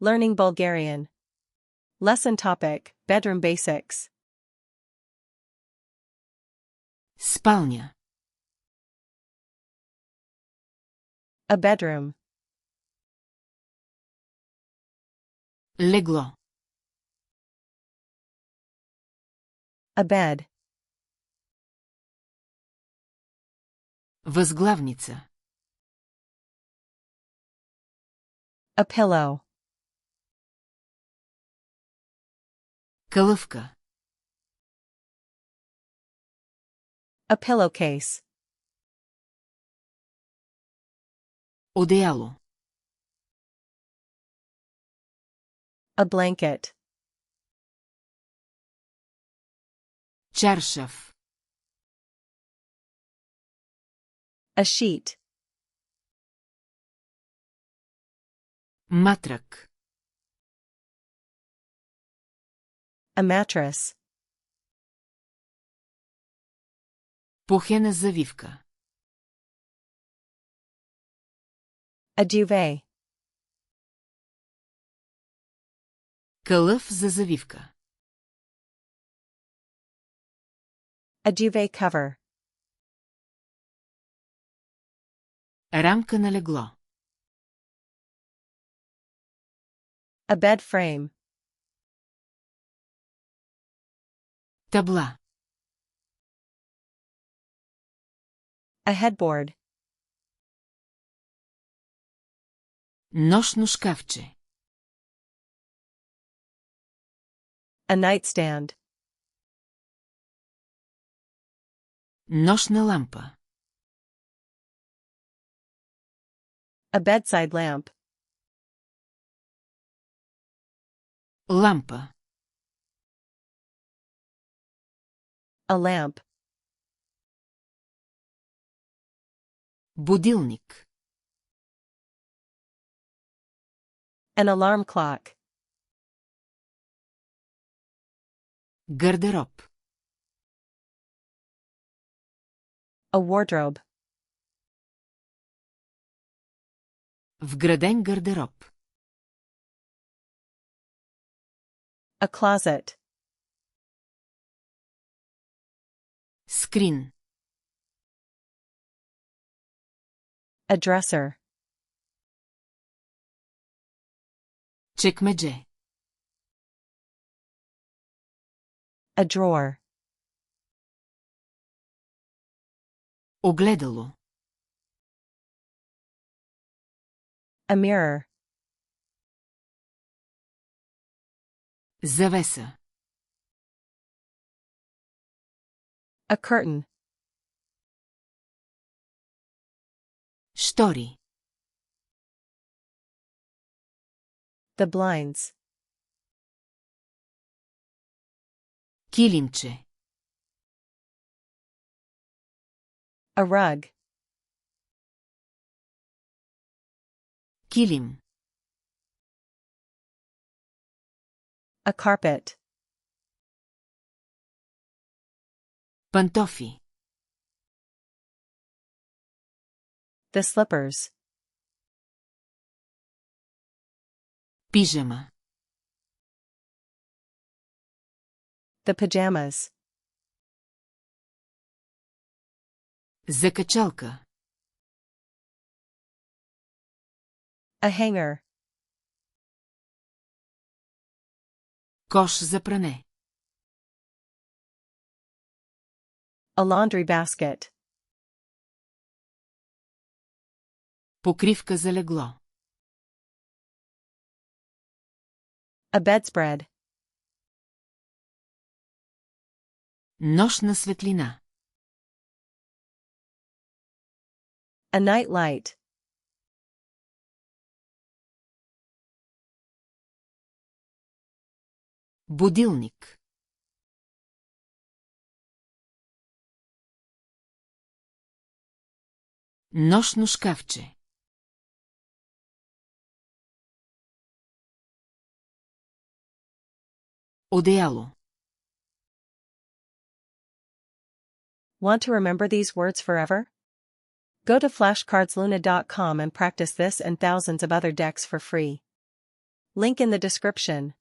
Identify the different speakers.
Speaker 1: Learning Bulgarian. Lesson topic: Bedroom Basics.
Speaker 2: Спалня.
Speaker 1: A bedroom.
Speaker 2: Легло.
Speaker 1: A bed.
Speaker 2: Възглавница.
Speaker 1: A pillow.
Speaker 2: Калъвка.
Speaker 1: A pillowcase.
Speaker 2: Одеяло.
Speaker 1: A blanket.
Speaker 2: Чаршаф.
Speaker 1: A sheet.
Speaker 2: Матрак.
Speaker 1: A mattress.
Speaker 2: Пухена завивка.
Speaker 1: A duvet.
Speaker 2: Кълъв за завивка.
Speaker 1: A duvet cover.
Speaker 2: Рамка на легло.
Speaker 1: A bed frame.
Speaker 2: Табла.
Speaker 1: A headboard.
Speaker 2: Нощно шкафче.
Speaker 1: A nightstand.
Speaker 2: Нощна лампа.
Speaker 1: A bedside lamp.
Speaker 2: Лампа.
Speaker 1: A lamp.
Speaker 2: Будилник.
Speaker 1: An alarm clock.
Speaker 2: Гардероб.
Speaker 1: A wardrobe.
Speaker 2: Вграден гардероб.
Speaker 1: A closet.
Speaker 2: Скрин.
Speaker 1: A dresser.
Speaker 2: Чекмедже.
Speaker 1: A drawer.
Speaker 2: Огледало.
Speaker 1: A mirror.
Speaker 2: Завеса.
Speaker 1: A curtain.
Speaker 2: Штори.
Speaker 1: The blinds.
Speaker 2: Килимче.
Speaker 1: A rug.
Speaker 2: Килим.
Speaker 1: A carpet.
Speaker 2: Пантофи.
Speaker 1: The slippers.
Speaker 2: Пижама.
Speaker 1: The pajamas.
Speaker 2: Закачалка.
Speaker 1: A hanger.
Speaker 2: Кош за пране.
Speaker 1: A laundry basket.
Speaker 2: Покривка за легло.
Speaker 1: A bedspread.
Speaker 2: Нощна светлина.
Speaker 1: A night light.
Speaker 2: Будилник. Нощно шкафче. Одеяло.
Speaker 1: Want to remember these words forever? Go to flashcardsluna.com and practice this and thousands of other decks for free. Link in the description.